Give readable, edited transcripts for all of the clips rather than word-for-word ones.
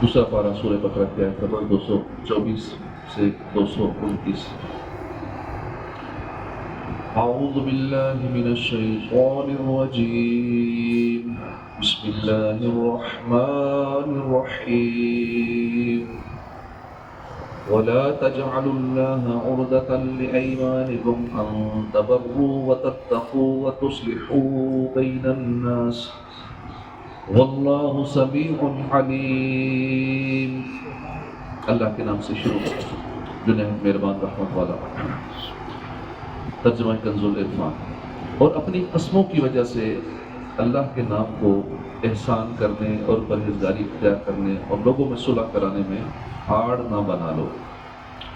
دوسرا پارہ سورہ بقرہ کی آیت نمبر 224 سے 229۔ اعوذ باللہ من الشیطان الرجیم، بسم اللہ الرحمن الرحیم۔ ولا تجعلوا الله عرضة لأيمانكم أن تبروا وتتقوا وتصلحوا بين الناس واللہ سمیع علیم۔ اللہ کے نام سے شروع، جو نہایت مہربان رحمت والا۔ ترجمہ کنز العرفان۔ اور اپنی قسموں کی وجہ سے اللہ کے نام کو احسان کرنے اور پرہیزگاری اختیار کرنے اور لوگوں میں صلح کرانے میں آڑ نہ بنا لو،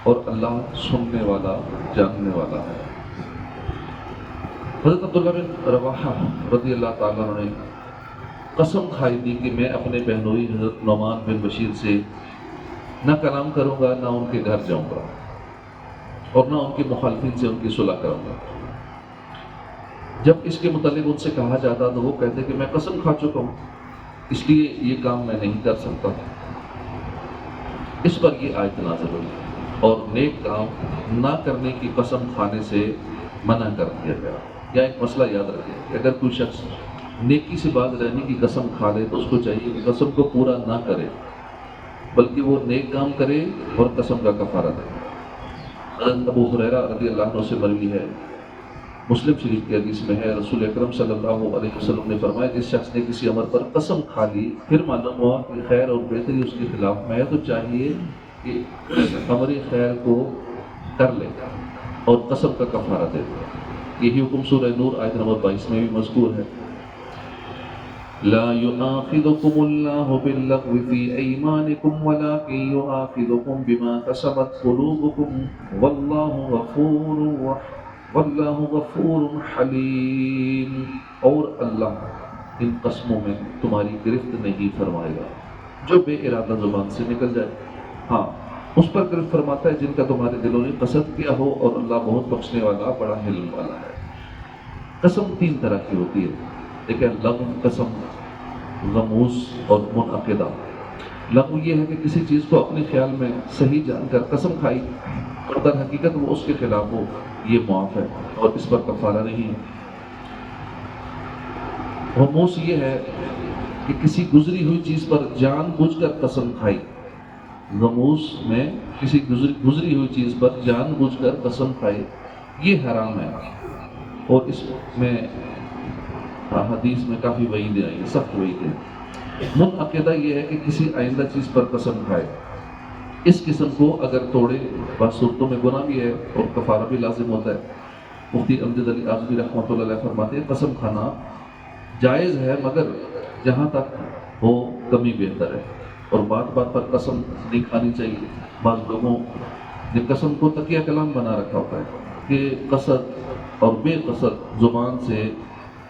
اور اللہ سننے والا جاننے والا ہے۔ حضرت عبداللہ بن رواحہ رضی اللہ تعالیٰ عنہ نے قسم کھائی تھی کہ میں اپنے بہنوئی حضرت نعمان بن بشیر سے نہ کلام کروں گا، نہ ان کے گھر جاؤں گا، اور نہ ان کے مخالفین سے ان کی صلح کروں گا۔ جب اس کے متعلق ان سے کہا جاتا تو وہ کہتے کہ میں قسم کھا چکا ہوں، اس لیے یہ کام میں نہیں کر سکتا۔ اس پر یہ آیت نازل ہوئی اور نیک کام نہ کرنے کی قسم کھانے سے منع کر دیا گیا۔ یا ایک مسئلہ یاد رکھیں کہ اگر کوئی شخص نیکی سے باز رہنے کی قسم کھا لے تو اس کو چاہیے کہ قسم کو پورا نہ کرے، بلکہ وہ نیک کام کرے اور قسم کا کفارہ دے۔ حضرت ابو ہریرہ رضی اللہ عنہ سے مروی ہے، مسلم شریف کی حدیث میں ہے، رسول اکرم صلی اللہ علیہ وسلم نے فرمایا جس شخص نے کسی امر پر قسم کھا لی پھر معلوم ہوا کہ خیر اور بہتری اس کے خلاف میں ہے، تو چاہیے کہ امر خیر کو کر لے اور قسم کا کفارہ دے۔ یہی حکم سورہ نور آیت نمبر 22 میں بھی مذکور ہے۔ لا يؤاخذكم الله باللغو في أيمانكم ولكن يؤاخذكم بما كسبت قلوبكم واللہ غفور حلیم۔ اور اللہ ان قسموں میں تمہاری گرفت نہیں فرمائے گا جو بے ارادہ زبان سے نکل جائے، ہاں اس پر گرفت فرماتا ہے جن کا تمہارے دلوں نے قصد کیا ہو، اور اللہ بہت بخشنے والا بڑا حلم والا ہے۔ قسم تین طرح کی ہوتی ہے، لیکن لغو قسم، غموس اور منعقدہ۔ لغو یہ ہے کہ کسی چیز کو اپنے خیال میں صحیح جان کر قسم کھائی اور در حقیقت وہ اس کے خلاف ہو، یہ معاف ہے اور اس پر کفارہ نہیں ہے۔ غموس یہ ہے کہ کسی گزری ہوئی چیز پر جان بوجھ کر قسم کھائی۔ غموس میں کسی گزری ہوئی چیز پر جان بوجھ کر قسم کھائی، یہ حرام ہے، اور اس میں حدیث میں کافی وعیدیں آئی، سخت وعیدیں۔ منعقدہ یہ ہے کہ کسی آئندہ چیز پر قسم کھائے، اس قسم کو اگر توڑے بعض صورتوں میں گناہ بھی ہے اور کفارہ بھی لازم ہوتا ہے۔ مفتی امجد علی اعظمی رحمۃ اللہ علیہ فرماتے ہیں قسم کھانا جائز ہے مگر جہاں تک ہو کمی بہتر ہے، اور بات بات پر قسم نہیں کھانی چاہیے۔ بعض لوگوں نے قسم کو تکیہ کلام بنا رکھا ہوتا ہے کہ قصد اور بے قصد زبان سے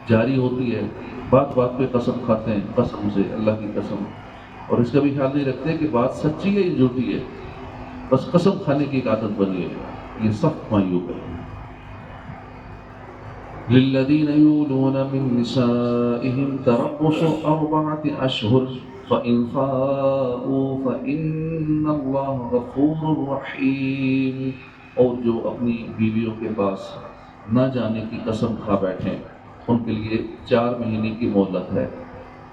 جاری ہوتی ہے، بات بات پہ قسم کھاتے ہیں، قسم سے اللہ کی قسم، اور اس کا بھی خیال نہیں رکھتے کہ بات سچی ہے یا جھوٹی ہے، بس قسم کھانے کی ایک عادت بنی ہے، یہ سخت معیوب ہے۔ للذین یولون من نسائہم تربص 4 اشہر فإن فاءوا فإن اللہ غفور رحیم۔ اور جو اپنی بیویوں کے پاس نہ جانے کی قسم کھا بیٹھیں ان کے لیے 4 مہینے کی مہلت ہے،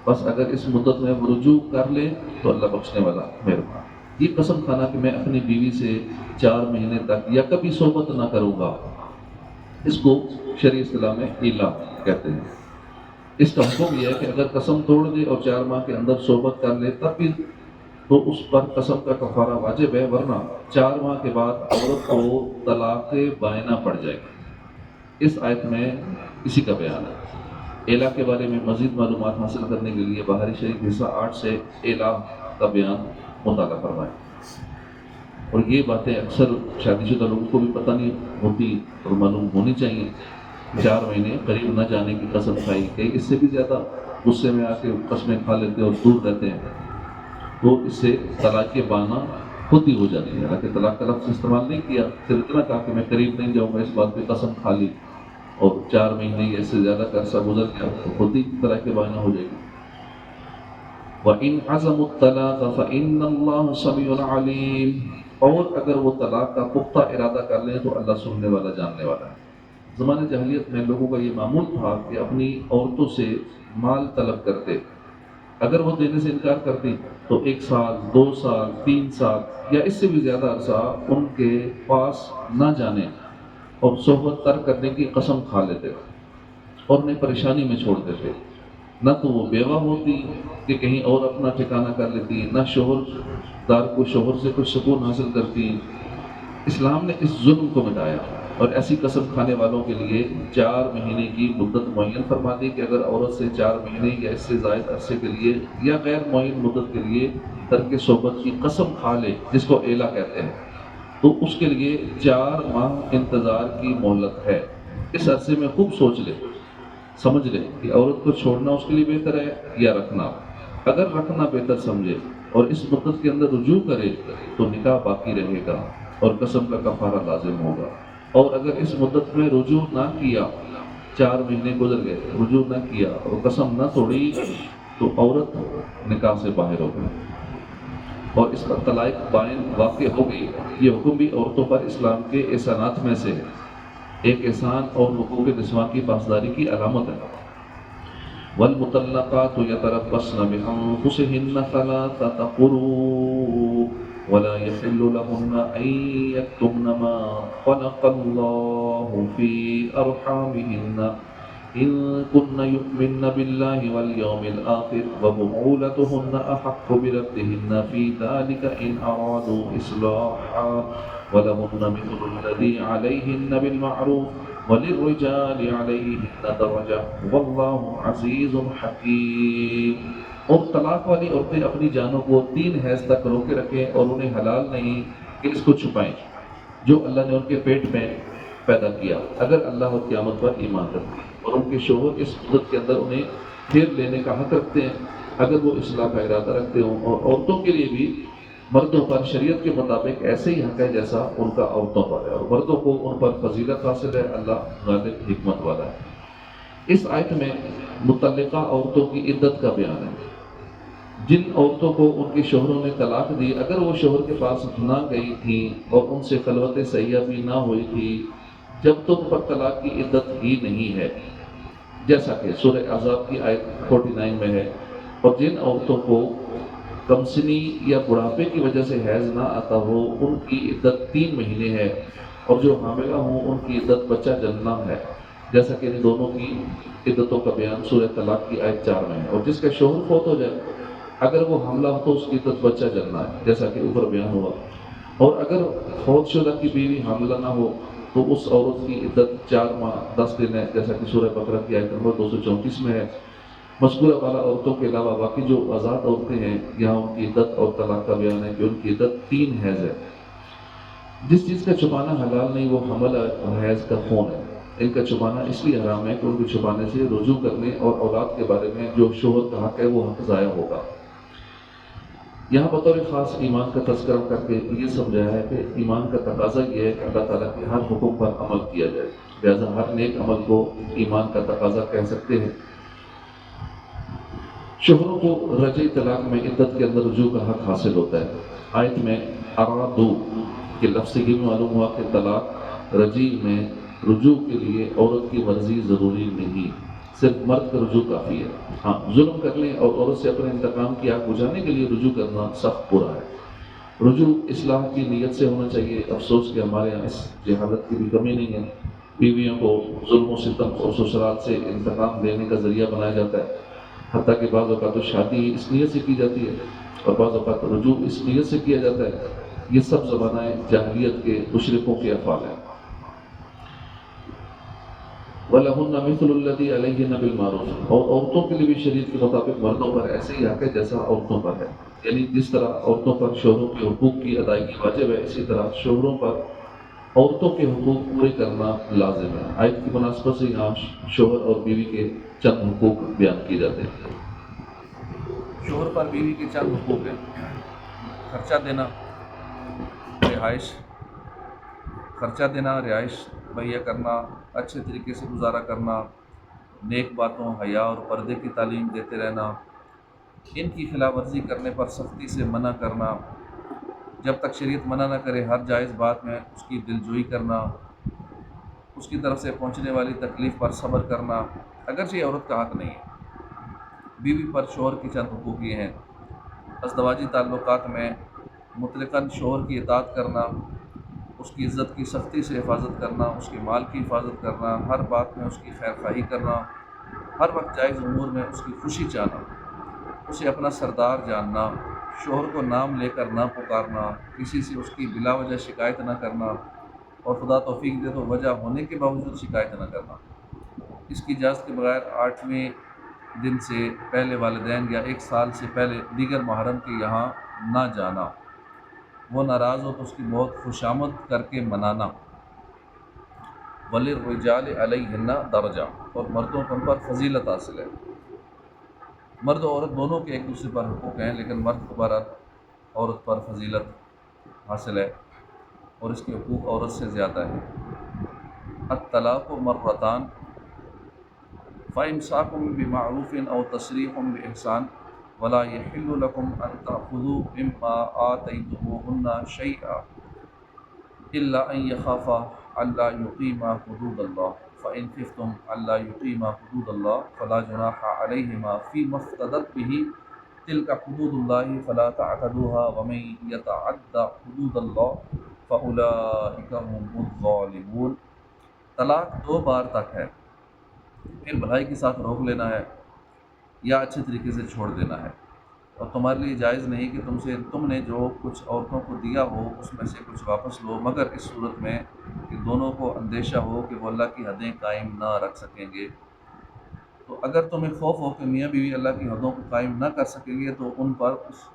بس اگر اس مدت میں وہ رجوع کر لیں تو اللہ بخشنے والا مہربان۔ یہ قسم کھانا کہ میں اپنی بیوی سے 4 مہینے تک یا کبھی صحبت نہ کروں گا، اس کو شرعی اصطلاح میں ایلا کہتے ہیں۔ اس کا حکم یہ ہے کہ اگر قسم توڑ دے اور 4 ماہ کے اندر صحبت کر لے تب بھی تو اس پر قسم کا کفارہ واجب ہے، ورنہ 4 ماہ کے بعد عورت کو طلاق بائنہ پڑ جائے گی۔ اس آیت میں اسی کا بیان ہے۔ ایلا کے بارے میں مزید معلومات حاصل کرنے کے لیے بہاری شریف حصہ 8 سے ایلا کا بیان مطالعہ فرمائیں۔ اور یہ باتیں اکثر شادی شدہ لوگوں کو بھی پتہ نہیں ہوتی اور معلوم ہونی چاہیے۔ 4 مہینے قریب نہ جانے کی قسم کھائی، کہ اس سے بھی زیادہ غصے میں آ کے قسمیں کھا لیتے اور دور رہتے ہیں، تو اس سے طلاق بانا خود ہی ہو جاتی ہے۔ حالانکہ طلاق کا لفظ استعمال نہیں کیا، صرف اتنا کہا کہ میں قریب نہیں جاؤں گا، اس بات پہ قسم کھا لی اور 4 مہینے یا اس سے زیادہ کا عرصہ گزر گیا تو خود ہی طلاق بائنہ ہو جائے گی۔ وَإِنْ عَزَمُوا الطَّلَاقَ فَإِنَّ اللَّهَ سَمِيعٌ عَلِيمٌ، اور اگر وہ طلاق کا پختہ ارادہ کر لیں تو اللہ سننے والا جاننے والا ہے۔ زمانہ جاہلیت میں لوگوں کا یہ معمول تھا کہ اپنی عورتوں سے مال طلب کرتے، اگر وہ دینے سے انکار کرتی تو 1 سال 2 سال 3 سال یا اس سے بھی زیادہ عرصہ ان کے پاس نہ جانے اور صحبت ترک کرنے کی قسم کھا لیتے اور انہیں پریشانی میں چھوڑ دیتے۔ نہ تو وہ بیوہ ہوتی کہ کہیں اور اپنا ٹھکانہ کر لیتی، نہ شوہر دار کو شوہر سے کچھ سکون حاصل کرتی۔ اسلام نے اس ظلم کو مٹایا اور ایسی قسم کھانے والوں کے لیے 4 مہینے کی مدت معین فرما دی کہ اگر عورت سے 4 مہینے یا اس سے زائد عرصے کے لیے یا غیر معین مدت کے لیے ترک صحبت کی قسم کھا لے، جس کو ایلا کہتے ہیں، تو اس کے لیے 4 ماہ انتظار کی مہلت ہے۔ اس عرصے میں خوب سوچ لے، سمجھ لے کہ عورت کو چھوڑنا اس کے لیے بہتر ہے یا رکھنا۔ اگر رکھنا بہتر سمجھے اور اس مدت کے اندر رجوع کرے تو نکاح باقی رہے گا اور قسم کا کفارہ لازم ہوگا، اور اگر اس مدت میں رجوع نہ کیا، 4 مہینے گزر گئے، رجوع نہ کیا اور قسم نہ توڑی تو عورت نکاح سے باہر ہو گئی اور اس پر طلاق بائن واقع ہو گئی۔ یہ حکم بھی عورتوں پر اسلام کے احسانات میں سے ایک احسان اور حقوق نسواں کی پاسداری کی علامت ہے۔ والمطلقات يتربصن بأنفسهن ثلاثة قروء ولا يحل لهن أن يكتمن ما خلق الله في أرحامهن إن كن يؤمن بالله واليوم الآخر وبعولتهن أحق بردهن في ذلك إن أرادوا إصلاحا ولهن مثل الذي عليهن بالمعروف وَلِلرِّجَالِ عَلَيْهِنَّ دَرَجَةٌ وَاللَّهُ عَزِيزٌ حَكِيمٌ۔ اور طلاق والی عورتیں اپنی جانوں کو 3 حیض تک روکے رکھیں اور انہیں حلال نہیں کہ اس کو چھپائیں جو اللہ نے ان کے پیٹ میں پیدا کیا، اگر اللہ اور قیامت پر ایمان رکھتے ہیں، اور ان کے شوہر اس مدت کے اندر انہیں پھیر لینے کا حق رکھتے ہیں اگر وہ اصلاح کا ارادہ رکھتے ہوں۔ اور عورتوں کے لیے بھی مردوں پر شریعت کے مطابق ایسے ہی حق ہے جیسا ان کا عورتوں پر ہے، اور مردوں کو ان پر فضیلت حاصل ہے، اللہ غالب حکمت والا ہے۔ اس آیت میں متعلقہ عورتوں کی عدت کا بیان ہے۔ جن عورتوں کو ان کے شوہروں نے طلاق دی، اگر وہ شوہر کے پاس نہ گئی تھیں اور ان سے خلوت سیہ بھی نہ ہوئی تھی، جب تو ان پر طلاق کی عدت ہی نہیں ہے، جیسا کہ سورہ احزاب کی آیت 49 میں ہے۔ اور جن عورتوں کو کمسنی یا بڑھاپے کی وجہ سے حیض نہ آتا ہو، ان کی عدت 3 مہینے ہے، اور جو حاملہ ہوں ان کی عدت بچہ جننا ہے، جیسا کہ ان دونوں کی عدتوں کا بیان سورہ طلاق کی آیت 4 میں ہے۔ اور جس کا شوہر فوت ہو جائے، اگر وہ حاملہ ہو تو اس کی عدت بچہ جننا ہے، جیسا کہ اوپر بیان ہوا۔ اور اگر فوت شدہ کی بیوی حاملہ نہ ہو تو اس عورت کی عدت 4 ماہ 10 دن ہے، جیسا کہ سورہ بقرہ کی آیت نمبر 234 میں ہے۔ مذکورہ والا عورتوں کے علاوہ باقی جو آزاد عورتیں ہیں، یہاں ان کی عدت اور طلاق کا بیان ہے کہ ان کی عدت 3 حیض ہے۔ جس چیز کا چھپانا حلال نہیں وہ حمل اور حیض کا خون ہے۔ ان کا چھپانا اس لیے حرام ہے کہ ان کے چھپانے سے رجوع کرنے اور اولاد کے بارے میں جو شوہر کا حق ہے وہ حق ضائع ہوگا۔ یہاں بطور خاص ایمان کا تذکرہ کر کے یہ سمجھایا ہے کہ ایمان کا تقاضا یہ ہے کہ اللہ تعالیٰ کے ہر حکم پر عمل کیا جائے، لہٰذا ہر نیک عمل کو ایمان کا تقاضا کہہ سکتے ہیں۔ شوہروں کو رجعی طلاق میں عدت کے اندر رجوع کا حق حاصل ہوتا ہے۔ آیت میں ارادو کے لفظ سے یہ معلوم ہوا کہ طلاق رجعی میں رجوع کے لیے عورت کی مرضی ضروری نہیں، صرف مرد کا رجوع کافی ہے۔ ہاں، ظلم کر لیں اور عورت سے اپنے انتقام کی آگ بجھانے کے لیے رجوع کرنا سخت برا ہے۔ رجوع اصلاح کی نیت سے ہونا چاہیے۔ افسوس کہ ہمارے یہاں اس جہالت کی بھی کمی نہیں ہے، بیویوں کو ظلم و ستم اور سسرال سے انتقام لینے کا ذریعہ بنایا جاتا ہے، حتیٰ کہ بعض اوقات تو شادی اس نیت سے کی جاتی ہے اور بعض اوقات رجوع اس نیت سے کیا جاتا ہے۔ یہ سب زمانہ جاہلیت کے مشرکوں کے افعال ہیں۔ وَلَهُنَّ مِثْلُ الَّذِي عَلَيْهِنَّ بِالْمَعْرُوفِ، اور عورتوں کے لیے بھی شریعت کے مطابق مردوں پر ایسے ہی حق ہے جیسا عورتوں پر ہے، یعنی جس طرح عورتوں پر شوہروں کے حقوق کی ادائیگی واجب ہے، اسی طرح شوہروں پر عورتوں کے حقوق پورے کرنا لازم ہے۔ آیت کی مناسبت سے یہاں شوہر اور بیوی کے چند حقوق بیان کیے جاتے ہیں۔ شوہر پر بیوی کے چند حقوق ہیں: خرچہ دینا، رہائش مہیا کرنا، اچھے طریقے سے گزارا کرنا، نیک باتوں، حیا اور پردے کی تعلیم دیتے رہنا، ان کی خلاف ورزی کرنے پر سختی سے منع کرنا، جب تک شریعت منع نہ کرے ہر جائز بات میں اس کی دلجوئی کرنا، اس کی طرف سے پہنچنے والی تکلیف پر صبر کرنا، اگرچہ یہ عورت کا حق نہیں ہے۔ بیوی پر شوہر کی چند حقوق یہ ہیں: ازدواجی تعلقات میں مطلقاً شوہر کی اطاعت کرنا، اس کی عزت کی سختی سے حفاظت کرنا، اس کے مال کی حفاظت کرنا، ہر بات میں اس کی خیر خواہی کرنا، ہر وقت جائز امور میں اس کی خوشی چاہنا، اسے اپنا سردار جاننا، شوہر کو نام لے کر نہ پکارنا، کسی سے اس کی بلا وجہ شکایت نہ کرنا، اور خدا توفیق دے تو وجہ ہونے کے باوجود شکایت نہ کرنا، اس کی اجازت کے بغیر 8ویں دن سے پہلے والدین یا 1 سال سے پہلے دیگر محرم کے یہاں نہ جانا، وہ ناراض ہو تو اس کی بہت خوشامد کر کے منانا، وَلِلرِّجَالِ عَلَيْهِنَّ درجہ، اور مردوں پر ان پر فضیلت حاصل ہے۔ مرد و عورت دونوں کے ایک دوسرے پر حقوق ہیں، لیکن مرد پر عورت پر فضیلت حاصل ہے اور اس کے حقوق عورت سے زیادہ ہیں۔ الطلاق مرتان فإمساك بمعروف أو تسريح بإحسان ولا يحل لكم أن تأخذوا مما آتيتموهن شيئا إلا أن يخافا ألا يقيما حدود الله فإن خفتم ألا يقيما حدود الله فلا جناح عليهما فيما افتدت به تلك حدود الله فلا تعتدوها ومن يتعد حدود الله فأولئك هم الظالمون۔ طلاق 2 بار تک ہے، پھر بھلائی کے ساتھ روک لینا ہے یا اچھے طریقے سے چھوڑ دینا ہے، اور تمہارے لیے جائز نہیں کہ تم نے جو کچھ عورتوں کو دیا ہو اس میں سے کچھ واپس لو، مگر اس صورت میں کہ دونوں کو اندیشہ ہو کہ وہ اللہ کی حدیں قائم نہ رکھ سکیں گے۔ تو اگر تمہیں خوف ہو کہ میاں بیوی اللہ کی حدوں کو قائم نہ کر سکیں گے تو ان پر اس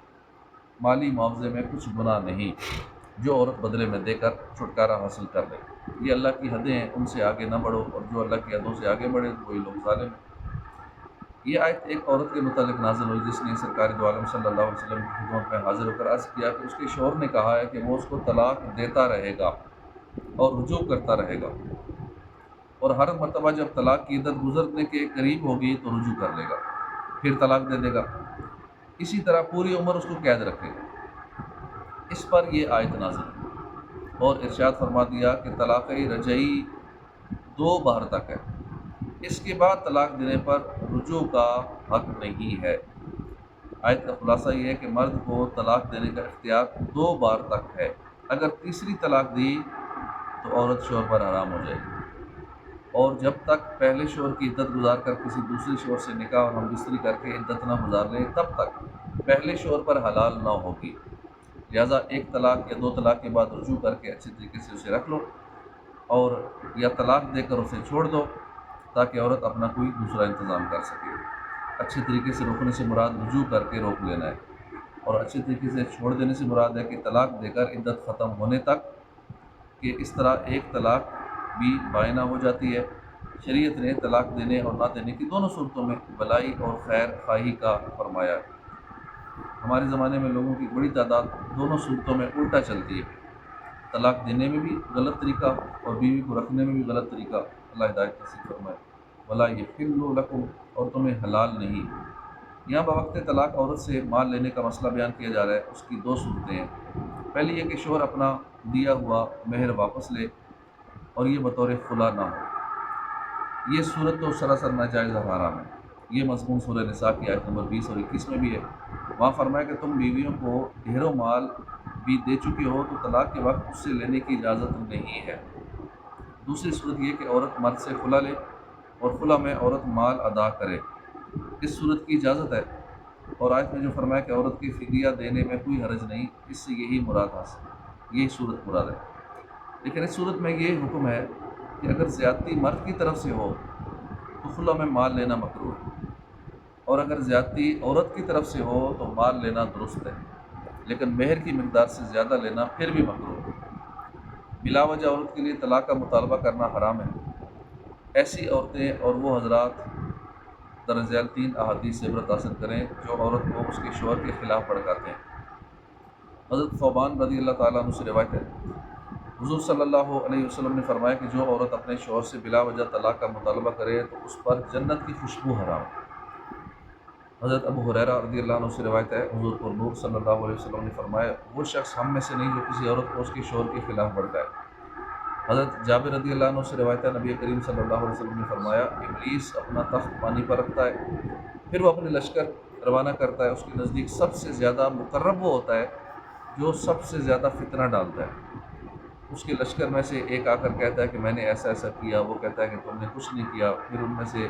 مالی معاوضے میں کچھ گناہ نہیں جو عورت بدلے میں دے کر چھٹکارا حاصل کر لے۔ یہ اللہ کی حدیں ہیں، ان سے آگے نہ بڑھو، اور جو اللہ کی حدوں سے آگے بڑھے تو وہی لوگ ظالم ہیں۔ یہ آیت ایک عورت کے متعلق نازل ہوئی جس نے سرکار دو عالم صلی اللہ علیہ وسلم کی خدمت میں حاضر ہو کر عرض کیا کہ اس کے شوہر نے کہا ہے کہ وہ اس کو طلاق دیتا رہے گا اور رجوع کرتا رہے گا، اور ہر مرتبہ جب طلاق کی عدت گزرنے کے قریب ہوگی تو رجوع کر لے گا، پھر طلاق دے دے گا، اسی طرح پوری عمر اس کو قید رکھے گا۔ اس پر یہ آیت نازل ہوئی اور ارشاد فرما دیا کہ طلاق رجعی 2 بار تک ہے، اس کے بعد طلاق دینے پر رجوع کا حق نہیں ہے۔ آیت کا خلاصہ یہ ہے کہ مرد کو طلاق دینے کا اختیار 2 بار تک ہے، اگر تیسری طلاق دی تو عورت شوہر پر حرام ہو جائے گی، اور جب تک پہلے شوہر کی عدت گزار کر کسی دوسرے شوہر سے نکاح اور ہم بستری کر کے عدت نہ گزار لے تب تک پہلے شوہر پر حلال نہ ہوگی۔ لہٰذا 1 طلاق یا 2 طلاق کے بعد رجوع کر کے اچھے طریقے سے اسے رکھ لو، اور یا طلاق دے کر اسے چھوڑ دو تاکہ عورت اپنا کوئی دوسرا انتظام کر سکے۔ اچھے طریقے سے روکنے سے مراد رجوع کر کے روک لینا ہے، اور اچھے طریقے سے چھوڑ دینے سے مراد ہے کہ طلاق دے کر عدت ختم ہونے تک، کہ اس طرح 1 طلاق بھی بائنہ ہو جاتی ہے۔ شریعت نے طلاق دینے اور نہ دینے کی دونوں صورتوں میں بلائی اور خیر خواہی کا فرمایا ہے۔ ہمارے زمانے میں لوگوں کی بڑی تعداد دونوں صورتوں میں الٹا چلتی ہے، طلاق دینے میں بھی غلط طریقہ اور بیوی کو رکھنے میں بھی غلط طریقہ۔ اللہ ہدایت نصیب فرمائے۔ ولا یحل لکم، اور تمہیں حلال نہیں۔ یہاں بوقت طلاق عورت سے مال لینے کا مسئلہ بیان کیا جا رہا ہے، اس کی 2 صورتیں ہیں۔ پہلی یہ کہ شوہر اپنا دیا ہوا مہر واپس لے اور یہ بطور خلا نہ ہو، یہ صورت تو سراسر ناجائز اور حرام ہے۔ یہ مضمون سورہ نساء کی آیت نمبر 20 اور 21 میں بھی ہے۔ وہاں فرمایا کہ تم بیویوں کو ڈھیروں مال بھی دے چکے ہو تو طلاق کے وقت اس سے لینے کی اجازت نہیں ہے۔ دوسری صورت یہ کہ عورت مرد سے خلا لے اور خلا میں عورت مال ادا کرے، اس صورت کی اجازت ہے، اور آیت میں جو فرمایا کہ عورت کی فدیہ دینے میں کوئی حرج نہیں، اس سے یہی مراد حاصل، یہی صورت مراد ہے۔ لیکن اس صورت میں یہ حکم ہے کہ اگر زیادتی مرد کی طرف سے ہو تو خلا میں مال لینا مکروہ ہے، اور اگر زیادتی عورت کی طرف سے ہو تو مال لینا درست ہے، لیکن مہر کی مقدار سے زیادہ لینا پھر بھی مکروہ ہے۔ بلا وجہ عورت کے لیے طلاق کا مطالبہ کرنا حرام ہے۔ ایسی عورتیں اور وہ حضرات درج ذیل 3 احادیث سے عبرت حاصل کریں جو عورت کو اس کے شوہر کے خلاف بھڑکاتے ہیں۔ حضرت ثوبان رضی اللہ تعالیٰ عنہ سے روایت ہے، حضور صلی اللہ علیہ وسلم نے فرمایا کہ جو عورت اپنے شوہر سے بلا وجہ طلاق کا مطالبہ کرے تو اس پر جنت کی خوشبو حرام ہے۔ حضرت ابو ہریرہ رضی اللہ عنہ سے روایت ہے، حضور پر نور صلی اللہ علیہ وسلم نے فرمایا، وہ شخص ہم میں سے نہیں جو کسی عورت کو اس کے شوہر کے خلاف بھڑکائے۔ حضرت جابر رضی اللہ عنہ سے روایت ہے، نبی کریم صلی اللہ علیہ وسلم نے فرمایا، ابلیس اپنا تخت پانی پر رکھتا ہے، پھر وہ اپنے لشکر روانہ کرتا ہے، اس کے نزدیک سب سے زیادہ مقرب وہ ہوتا ہے جو سب سے زیادہ فتنہ ڈالتا ہے۔ اس کے لشکر میں سے ایک آ کر کہتا ہے کہ میں نے ایسا ایسا کیا، وہ کہتا ہے کہ تم نے کچھ نہیں کیا، پھر ان میں سے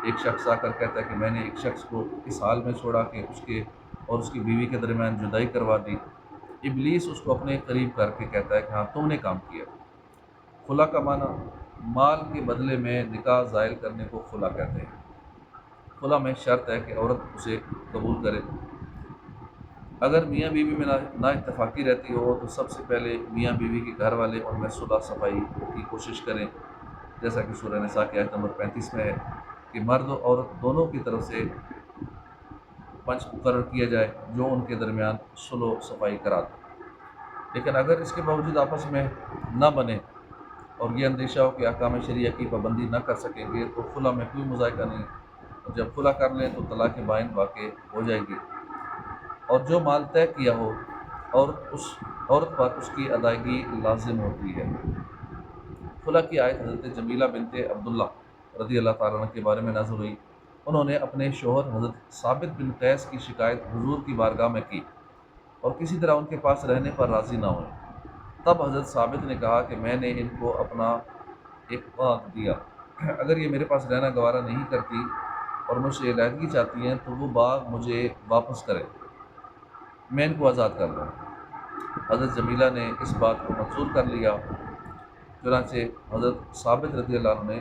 ایک شخص آ کر کہتا ہے کہ میں نے ایک شخص کو اس حال میں چھوڑا کہ اس کے اور اس کی بیوی کے درمیان جدائی کروا دی۔ ابلیس اس کو اپنے قریب کر کے کہتا ہے کہ ہاں تم نے کام کیا۔ خلا کا معنی مال کے بدلے میں نکاح زائل کرنے کو خلا کہتے ہیں۔ خلا میں شرط ہے کہ عورت اسے قبول کرے۔ اگر میاں بیوی میں نا اتفاقی رہتی ہو تو سب سے پہلے میاں بیوی کے گھر والے ان میں صلح صفائی کی کوشش کریں، جیسا کہ سورہ نساء کی آیت نمبر 35 میں ہے کہ مرد و عورت دونوں کی طرف سے پنچ مقرر کیا جائے جو ان کے درمیان صلح و صفائی کرا دے۔ لیکن اگر اس کے باوجود آپس میں نہ بنے اور یہ اندیشہ ہو کہ احکام شریعہ کی پابندی نہ کر سکیں گے تو خلا میں کوئی مذائقہ نہیں، اور جب خلا کر لیں تو طلاق بائن واقع ہو جائے گی، اور جو مال طے کیا ہو اور اس عورت پر اس کی ادائیگی لازم ہوتی ہے۔ خلا کی آیت حضرت جمیلہ بنت عبداللہ رضی اللہ تعالیٰ عنہ کے بارے میں نازل ہوئی۔ انہوں نے اپنے شوہر حضرت ثابت بن قیس کی شکایت حضور کی بارگاہ میں کی اور کسی طرح ان کے پاس رہنے پر راضی نہ ہوئے۔ تب حضرت ثابت نے کہا کہ میں نے ان کو اپنا ایک باغ دیا، اگر یہ میرے پاس رہنا گوارا نہیں کرتی اور مجھ سے علیحدگی چاہتی ہیں تو وہ باغ مجھے واپس کرے، میں ان کو آزاد کر دوں۔ حضرت جمیلہ نے اس بات کو منظور کر لیا، چنانچہ حضرت ثابت رضی اللہ عنہ نے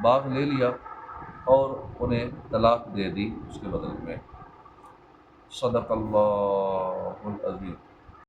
باغ لے لیا اور انہیں طلاق دے دی اس کے بدلے میں۔ صدق اللہ